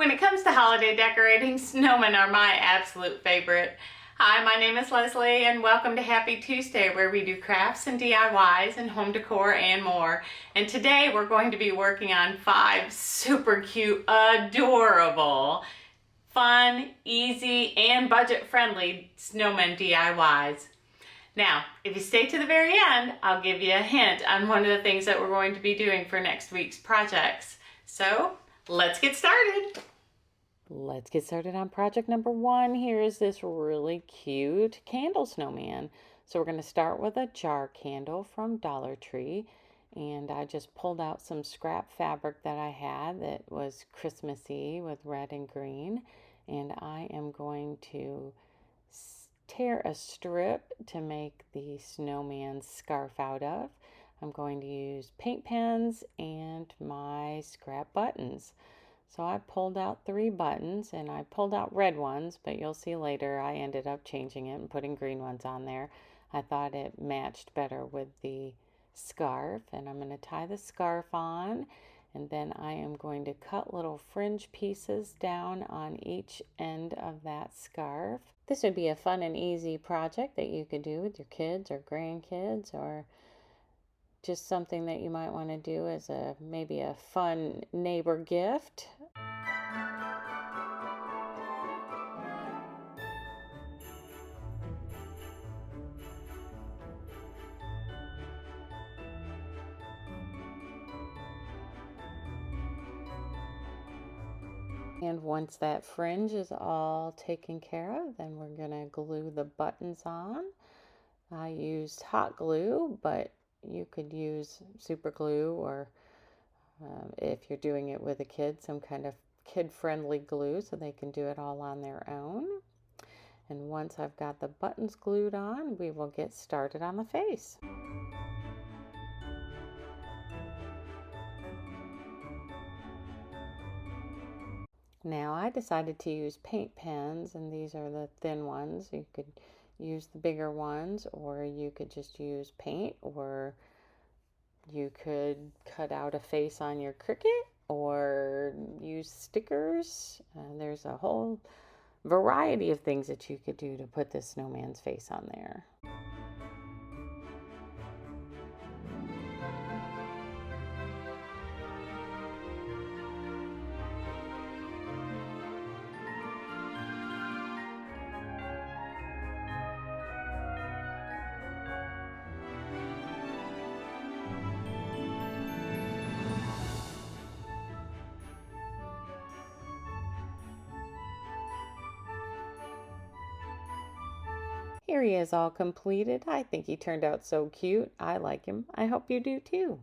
When it comes to holiday decorating, snowmen are my absolute favorite. Hi, my name is Leslie and welcome to Happy Tuesday, where we do crafts and DIYs and home decor and more. And today we're going to be working on 5 super cute, adorable, fun, easy, and budget-friendly snowmen DIYs. Now, if you stay to the very end, I'll give you a hint on one of the things that we're going to be doing for next week's projects. So, let's get started. Let's get started on project number 1. Here is this really cute candle snowman. So we're going to start with a jar candle from Dollar Tree. And I just pulled out some scrap fabric that I had that was Christmassy with red and green. And I am going to tear a strip to make the snowman scarf out of. I'm going to use paint pens and my scrap buttons. So I pulled out 3 buttons, and I pulled out red ones, but you'll see later I ended up changing it and putting green ones on there. I thought it matched better with the scarf, and I'm going to tie the scarf on, and then I am going to cut little fringe pieces down on each end of that scarf. This would be a fun and easy project that you could do with your kids or grandkids, or just something that you might want to do as maybe a fun neighbor gift. And once that fringe is all taken care of, then we're going to glue the buttons on. I used hot glue, but you could use super glue, or if you're doing it with a kid, some kind of kid-friendly glue so they can do it all on their own. And once I've got the buttons glued on, we will get started on the face. Now I decided to use paint pens, and these are the thin ones. You could use the bigger ones, or you could just use paint, or you could cut out a face on your Cricut, or use stickers. There's a whole variety of things that you could do to put this snowman's face on there. Here he is all completed. I think he turned out so cute. I like him. I hope you do too.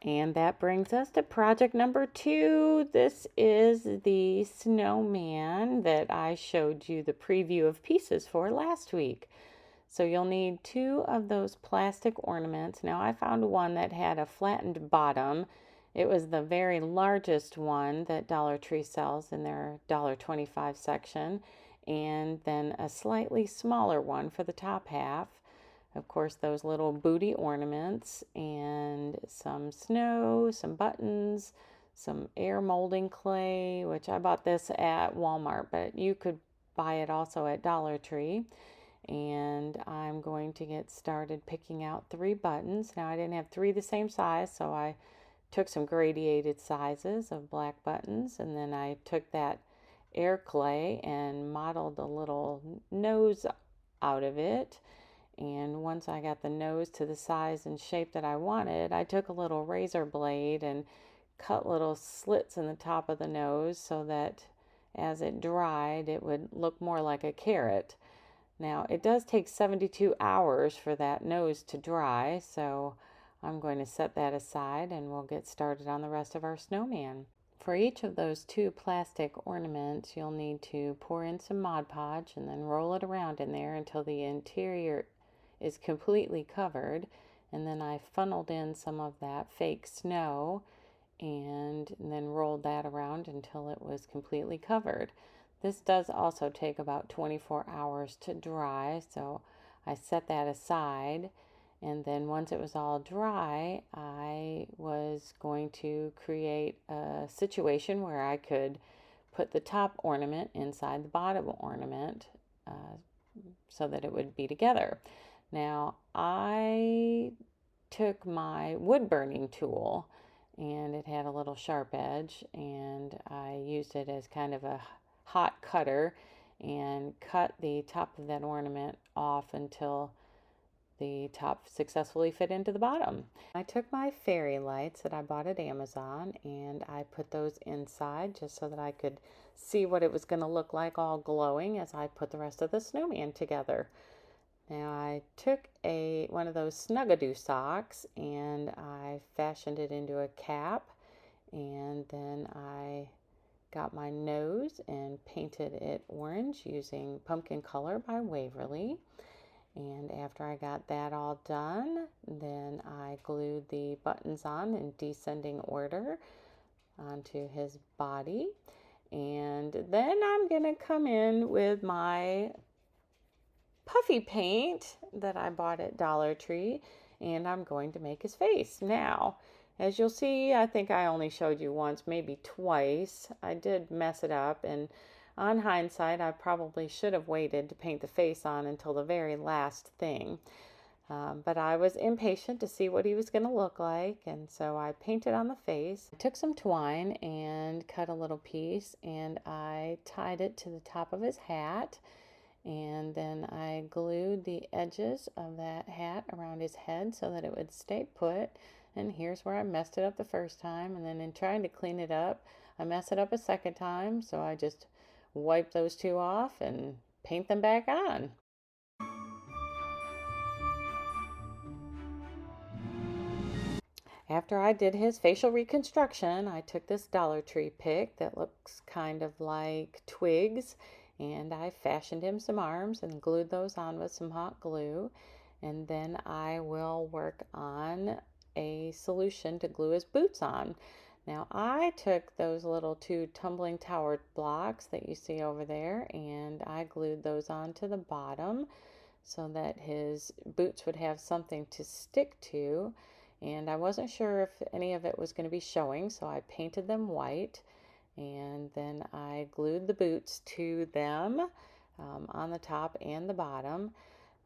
And that brings us to project number 2. This is the snowman that I showed you the preview of pieces for last week. So you'll need 2 of those plastic ornaments. Now I found one that had a flattened bottom. It was the very largest one that Dollar Tree sells in their $1.25 section, and then a slightly smaller one for the top half. Of course, those little booty ornaments, and some snow, some buttons, some air molding clay, which I bought this at Walmart, but you could buy it also at Dollar Tree. And I'm going to get started picking out 3 buttons. Now I didn't have 3 the same size, so I took some gradated sizes of black buttons, and then I took that air clay and modeled a little nose out of it. And once I got the nose to the size and shape that I wanted, I took a little razor blade and cut little slits in the top of the nose so that as it dried, it would look more like a carrot. Now, it does take 72 hours for that nose to dry, so I'm going to set that aside and we'll get started on the rest of our snowman. For each of those 2 plastic ornaments, you'll need to pour in some Mod Podge and then roll it around in there until the interior is completely covered. And then I funneled in some of that fake snow and then rolled that around until it was completely covered. This does also take about 24 hours to dry, so I set that aside. And then once it was all dry, I was going to create a situation where I could put the top ornament inside the bottom ornament so that it would be together. Now, I took my wood burning tool, and it had a little sharp edge, and I used it as kind of a hot cutter and cut the top of that ornament off until the top successfully fit into the bottom. I took my fairy lights that I bought at Amazon and I put those inside just so that I could see what it was going to look like all glowing as I put the rest of the snowman together. Now I took one of those Snuggadoo socks and I fashioned it into a cap, and then I got my nose and painted it orange using Pumpkin Color by Waverly. And after I got that all done, then I glued the buttons on in descending order onto his body. And then I'm going to come in with my puffy paint that I bought at Dollar Tree, and I'm going to make his face. Now, as you'll see, I think I only showed you once, maybe twice. I did mess it up, and on hindsight, I probably should have waited to paint the face on until the very last thing. But I was impatient to see what he was going to look like, and so I painted on the face. I took some twine and cut a little piece, and I tied it to the top of his hat, and then I glued the edges of that hat around his head so that it would stay put. And here's where I messed it up the first time, and then in trying to clean it up, I messed it up a second time, so I just wipe those two off and paint them back on. After I did his facial reconstruction, I took this Dollar Tree pick that looks kind of like twigs, and I fashioned him some arms and glued those on with some hot glue. And then I will work on a solution to glue his boots on. Now I took those little two tumbling tower blocks that you see over there, and I glued those onto the bottom so that his boots would have something to stick to. And I wasn't sure if any of it was going to be showing, so I painted them white, and then I glued the boots to them on the top and the bottom.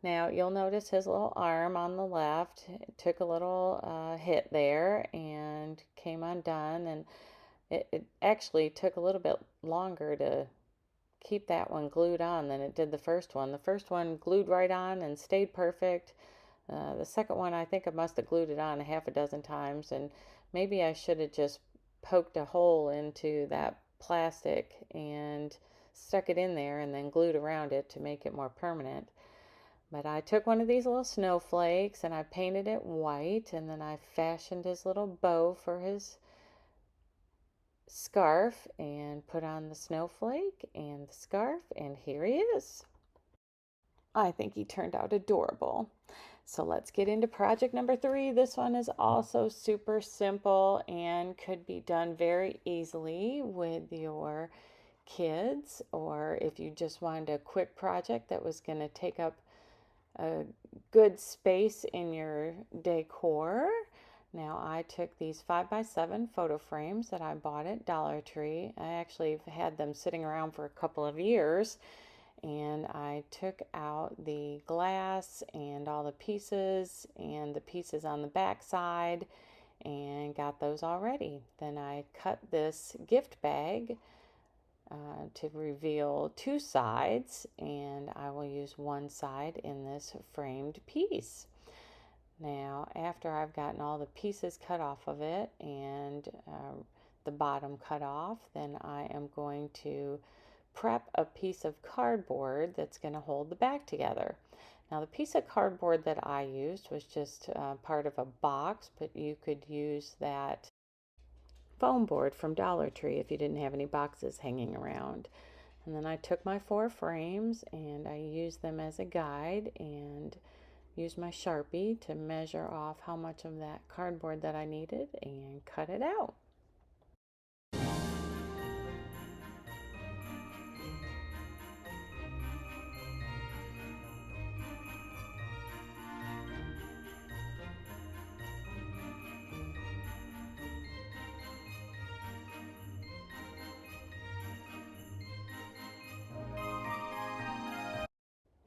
Now you'll notice his little arm on the left took a little hit there and came undone, and it actually took a little bit longer to keep that one glued on than it did the first one. The first one glued right on and stayed perfect. The second one, I think I must have glued it on a half a dozen times, and maybe I should have just poked a hole into that plastic and stuck it in there and then glued around it to make it more permanent. But I took one of these little snowflakes and I painted it white, and then I fashioned his little bow for his scarf and put on the snowflake and the scarf, and here he is. I think he turned out adorable. So let's get into project number 3. This one is also super simple and could be done very easily with your kids, or if you just wanted a quick project that was going to take up a good space in your decor. Now I took these 5x7 photo frames that I bought at Dollar Tree. I actually have had them sitting around for a couple of years, and I took out the glass and all the pieces and the pieces on the back side and got those all ready. Then I cut this gift bag to reveal 2 sides, and I will use one side in this framed piece. Now after I've gotten all the pieces cut off of it and the bottom cut off, then I am going to prep a piece of cardboard that's going to hold the back together. Now the piece of cardboard that I used was just part of a box, but you could use that foam board from Dollar Tree if you didn't have any boxes hanging around. And then I took my 4 frames and I used them as a guide and used my Sharpie to measure off how much of that cardboard that I needed and cut it out.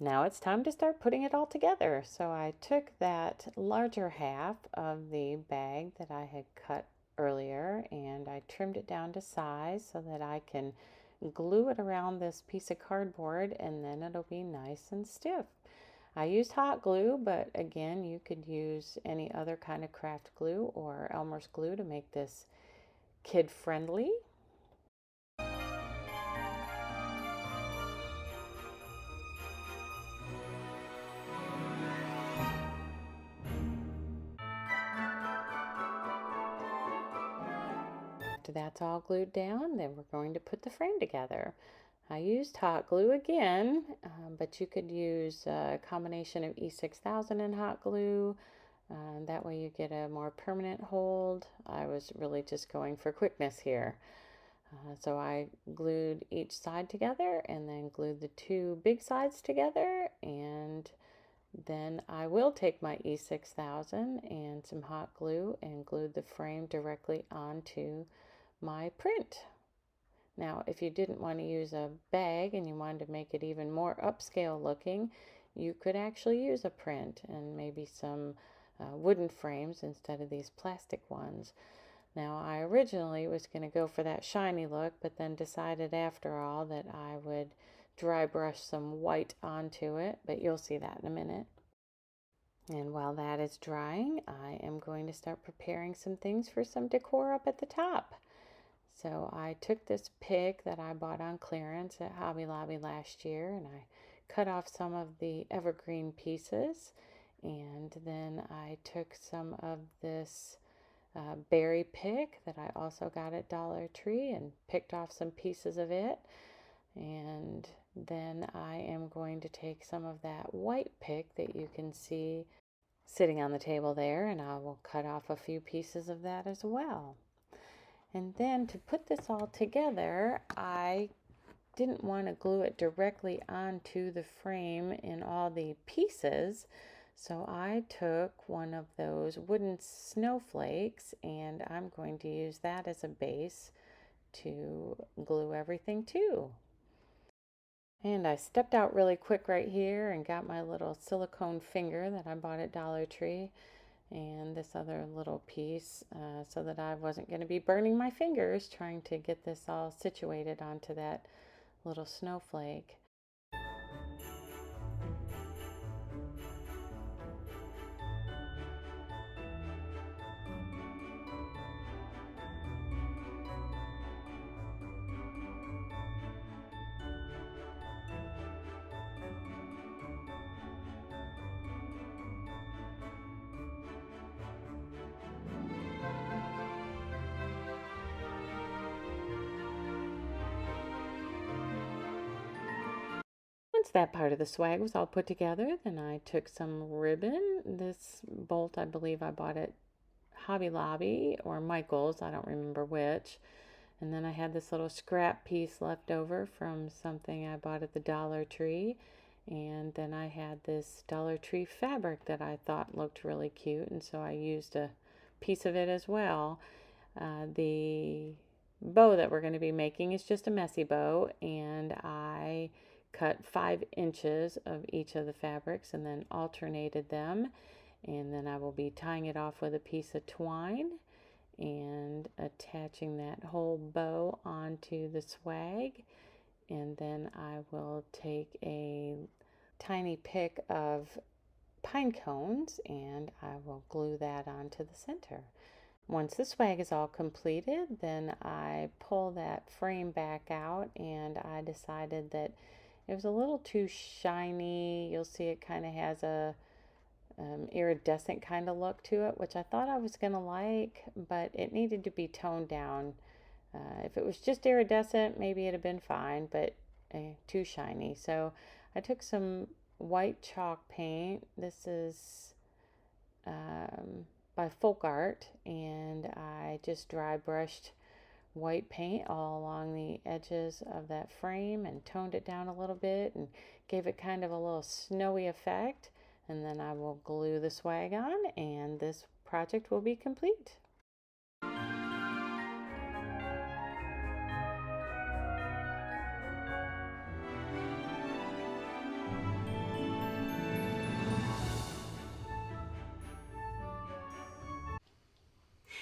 Now it's time to start putting it all together. So I took that larger half of the bag that I had cut earlier and I trimmed it down to size so that I can glue it around this piece of cardboard and then it'll be nice and stiff. I used hot glue, but again, you could use any other kind of craft glue or Elmer's glue to make this kid friendly. After that's all glued down, then we're going to put the frame together. I used hot glue again, but you could use a combination of E6000 and hot glue. That way you get a more permanent hold. I was really just going for quickness here. So I glued each side together and then glued the two big sides together, and then I will take my E6000 and some hot glue and glue the frame directly onto my print. Now, if you didn't want to use a bag and you wanted to make it even more upscale looking, you could actually use a print and maybe some wooden frames instead of these plastic ones. Now, I originally was going to go for that shiny look, but then decided after all that I would dry brush some white onto it, but you'll see that in a minute. And while that is drying, I am going to start preparing some things for some decor up at the top. So I took this pick that I bought on clearance at Hobby Lobby last year and I cut off some of the evergreen pieces, and then I took some of this berry pick that I also got at Dollar Tree and picked off some pieces of it. And then I am going to take some of that white pick that you can see sitting on the table there, and I will cut off a few pieces of that as well. And then to put this all together, I didn't want to glue it directly onto the frame in all the pieces. So I took one of those wooden snowflakes and I'm going to use that as a base to glue everything to. And I stepped out really quick right here and got my little silicone finger that I bought at Dollar Tree and this other little piece so that I wasn't going to be burning my fingers trying to get this all situated onto that little snowflake. Once that part of the swag was all put together, then I took some ribbon. This bolt I believe I bought at Hobby Lobby or Michael's, I don't remember which. And then I had this little scrap piece left over from something I bought at the Dollar Tree. And then I had this Dollar Tree fabric that I thought looked really cute, and so I used a piece of it as well. The bow that we're going to be making is just a messy bow, and I cut 5 inches of each of the fabrics and then alternated them, and then I will be tying it off with a piece of twine and attaching that whole bow onto the swag, and then I will take a tiny pick of pine cones and I will glue that onto the center. Once the swag is all completed, then I pull that frame back out and I decided that it was a little too shiny. You'll see it kind of has a iridescent kind of look to it, which I thought I was going to like, but it needed to be toned down. If it was just iridescent, maybe it'd have been fine, but too shiny. So I took some white chalk paint. This is by Folk Art, and I just dry brushed white paint all along the edges of that frame and toned it down a little bit and gave it kind of a little snowy effect. And then I will glue the swag on and this project will be complete.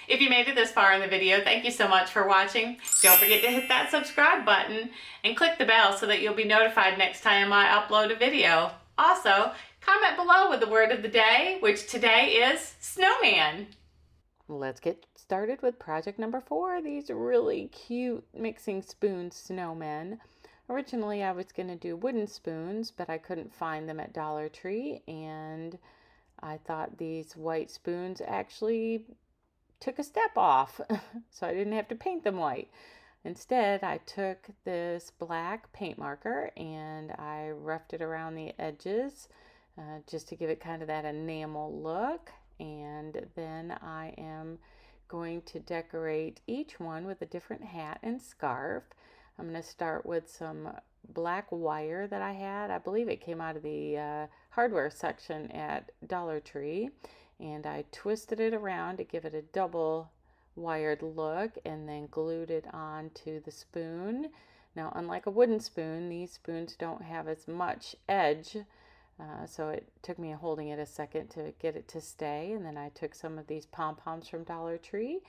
If you made it this far in the video, thank you so much for watching. Don't forget to hit that subscribe button and click the bell so that you'll be notified next time I upload a video. Also, comment below with the word of the day, which today is snowman. Let's get started with project number 4, these really cute mixing spoon snowmen. Originally I was going to do wooden spoons, but I couldn't find them at Dollar Tree, and I thought these white spoons actually took a step off, so I didn't have to paint them white. Instead, I took this black paint marker and I roughed it around the edges just to give it kind of that enamel look. And then I am going to decorate each one with a different hat and scarf. I'm going to start with some black wire that I had. I believe it came out of the hardware section at Dollar Tree. And I twisted it around to give it a double wired look and then glued it onto the spoon. Now, unlike a wooden spoon, these spoons don't have as much edge, so it took me holding it a second to get it to stay. And then I took some of these pom-poms from Dollar Tree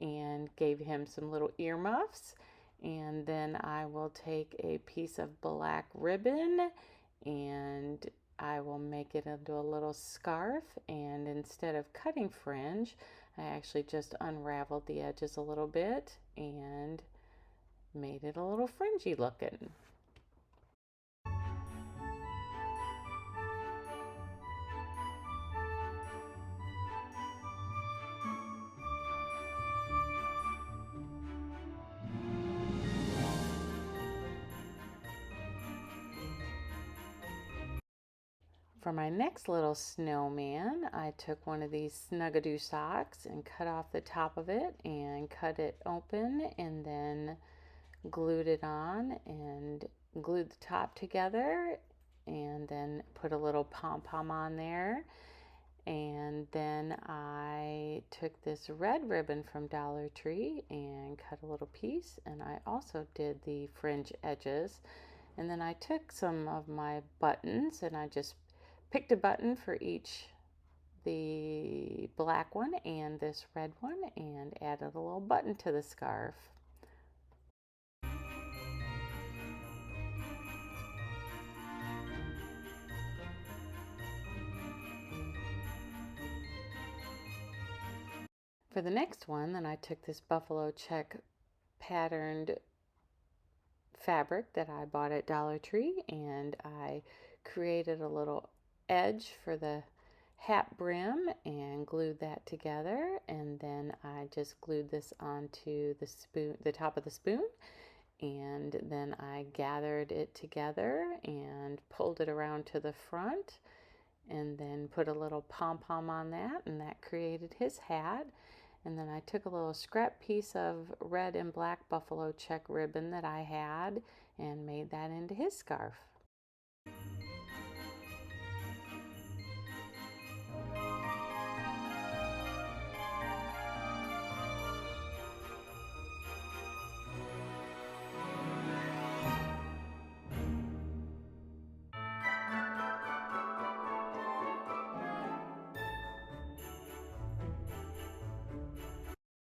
and gave him some little earmuffs. And then I will take a piece of black ribbon and I will make it into a little scarf, and instead of cutting fringe, I actually just unraveled the edges a little bit and made it a little fringy looking. For my next little snowman, I took one of these Snuggadoo socks and cut off the top of it and cut it open and then glued it on and glued the top together and then put a little pom-pom on there. And then I took this red ribbon from Dollar Tree and cut a little piece, and I also did the fringe edges. And then I took some of my buttons and I just picked a button for each, the black one and this red one, and added a little button to the scarf. For the next one, then I took this buffalo check patterned fabric that I bought at Dollar Tree and I created a little edge for the hat brim and glued that together, and then I just glued this onto the spoon, the top of the spoon, and then I gathered it together and pulled it around to the front and then put a little pom-pom on that, and that created his hat. And then I took a little scrap piece of red and black buffalo check ribbon that I had and made that into his scarf.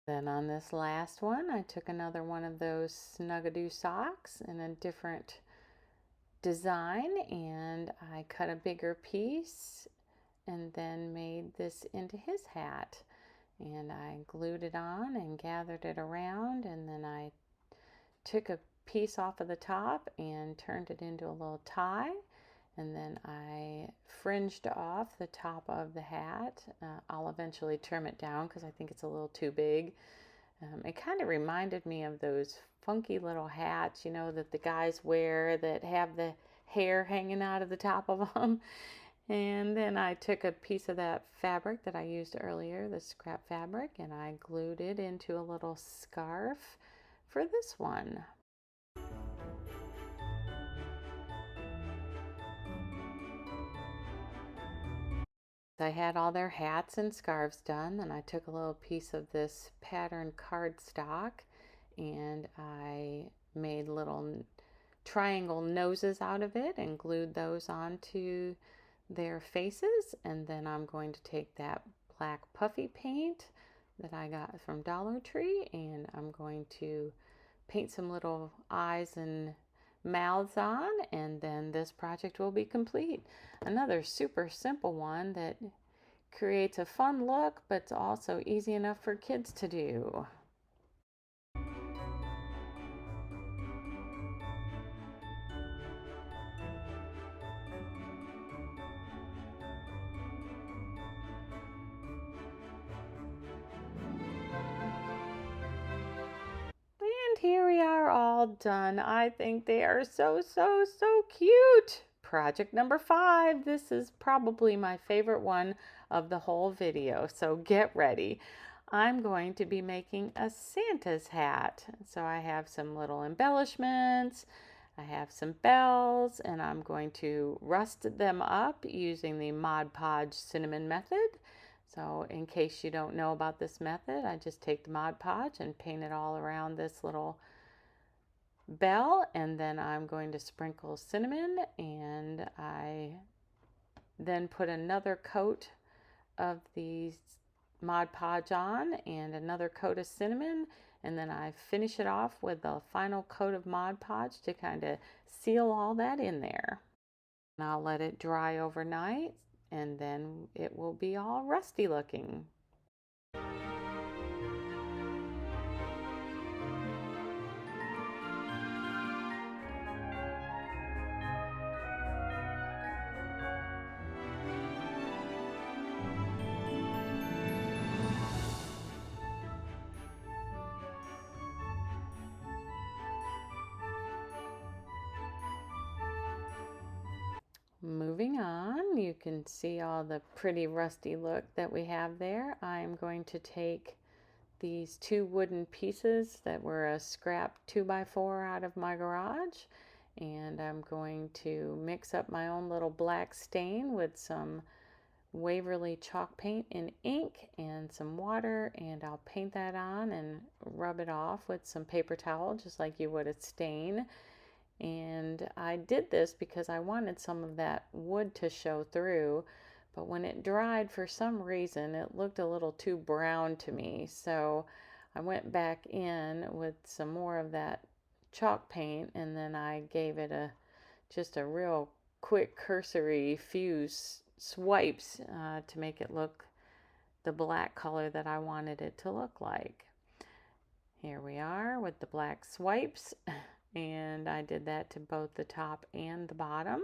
Then on this last one, I took another one of those Snuggadoo socks in a different design and I cut a bigger piece and then made this into his hat. And I glued it on and gathered it around, and then I took a piece off of the top and turned it into a little tie, and then I fringed off the top of the hat. I'll eventually trim it down because I think it's a little too big. It kind of reminded me of those funky little hats, you know, that the guys wear that have the hair hanging out of the top of them. And then I took a piece of that fabric that I used earlier, the scrap fabric, and I glued it into a little scarf for this one. I had all their hats and scarves done, and I took a little piece of this patterned cardstock and I made little triangle noses out of it and glued those onto their faces. And then I'm going to take that black puffy paint that I got from Dollar Tree, and I'm going to paint some little eyes and mouths on, and then this project will be complete. Another super simple one that creates a fun look, but it's also easy enough for kids to do. And here we are all done. I think they are so cute. Project number 5. This is probably my favorite one of the whole video, so get ready. I'm going to be making a Santa's hat. So I have some little embellishments, I have some bells, and I'm going to rust them up using the Mod Podge cinnamon method. So in case you don't know about this method, I just take the Mod Podge and paint it all around this little bell, and then I'm going to sprinkle cinnamon, and I then put another coat of the Mod Podge on and another coat of cinnamon, and then I finish it off with the final coat of Mod Podge to kind of seal all that in there. And I'll let it dry overnight, and then it will be all rusty looking. Moving on, you can see all the pretty rusty look that we have there. I'm going to take these 2 wooden pieces that were a scrap 2x4 out of my garage, and I'm going to mix up my own little black stain with some Waverly chalk paint and ink and some water, and I'll paint that on and rub it off with some paper towel just like you would a stain. And I did this because I wanted some of that wood to show through, but when it dried, for some reason it looked a little too brown to me, so I went back in with some more of that chalk paint, and then I gave it just a real quick cursory few swipes to make it look the black color that I wanted it to look like. Here we are with the black swipes, and I did that to both the top and the bottom.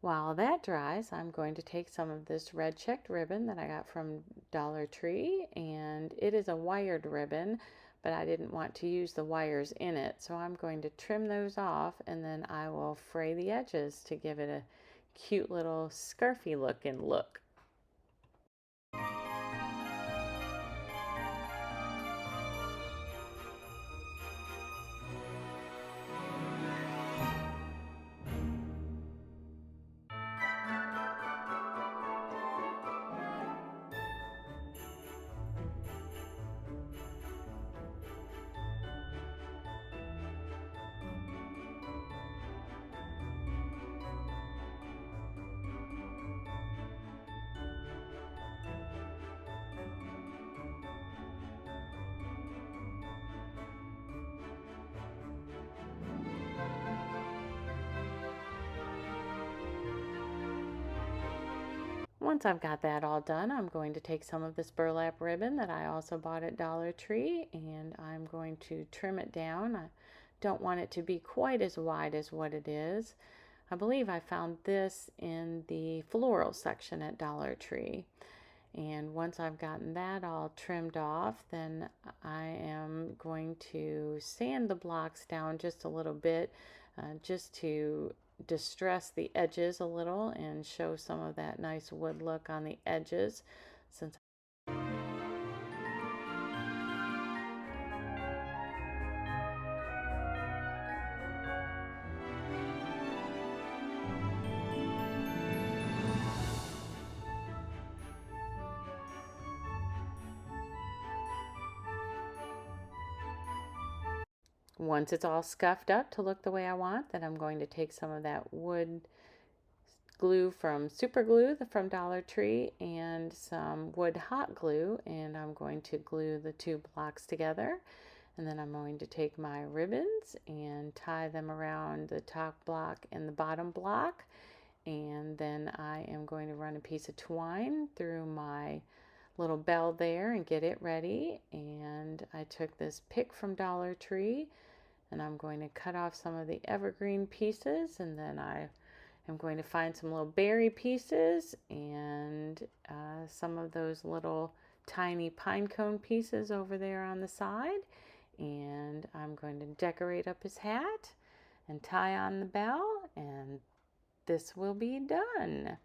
While that dries, I'm going to take some of this red checked ribbon that I got from Dollar Tree, and it is a wired ribbon, but I didn't want to use the wires in it, so I'm going to trim those off, and then I will fray the edges to give it a cute little scarfy looking look. Once I've got that all done, I'm going to take some of this burlap ribbon that I also bought at Dollar Tree, and I'm going to trim it down. I don't want it to be quite as wide as what it is. I believe I found this in the floral section at Dollar Tree. And once I've gotten that all trimmed off, then I am going to sand the blocks down just a little bit, just to distress the edges a little and show some of that nice wood look on the edges. Since once it's all scuffed up to look the way I want, then I'm going to take some of that wood glue from Super Glue from Dollar Tree and some wood hot glue, and I'm going to glue the two blocks together. And then I'm going to take my ribbons and tie them around the top block and the bottom block. And then I am going to run a piece of twine through my little bell there and get it ready. And I took this pick from Dollar Tree and I'm going to cut off some of the evergreen pieces, and then I am going to find some little berry pieces and some of those little tiny pine cone pieces over there on the side. And I'm going to decorate up his hat and tie on the bell, and this will be done.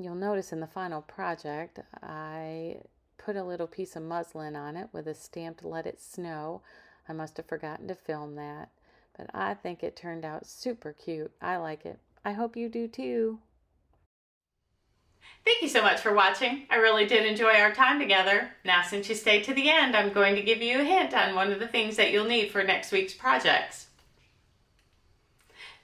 You'll notice in the final project, I put a little piece of muslin on it with a stamped "Let It Snow." I must have forgotten to film that, but I think it turned out super cute. I like it. I hope you do too. Thank you so much for watching. I really did enjoy our time together. Now, since you stayed to the end, I'm going to give you a hint on one of the things that you'll need for next week's projects.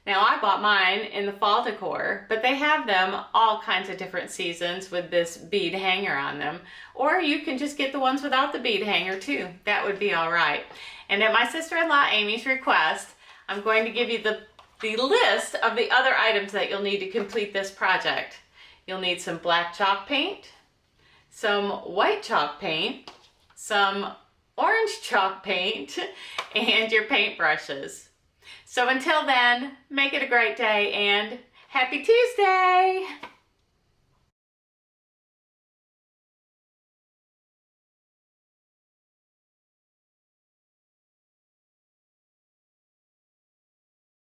Now, I bought mine in the fall decor, but they have them all kinds of different seasons with this bead hanger on them. Or you can just get the ones without the bead hanger too. That would be all right. And at my sister-in-law Amy's request, I'm going to give you the list of the other items that you'll need to complete this project. You'll need some black chalk paint, some white chalk paint, some orange chalk paint, and your paint brushes. So until then, make it a great day and happy Tuesday!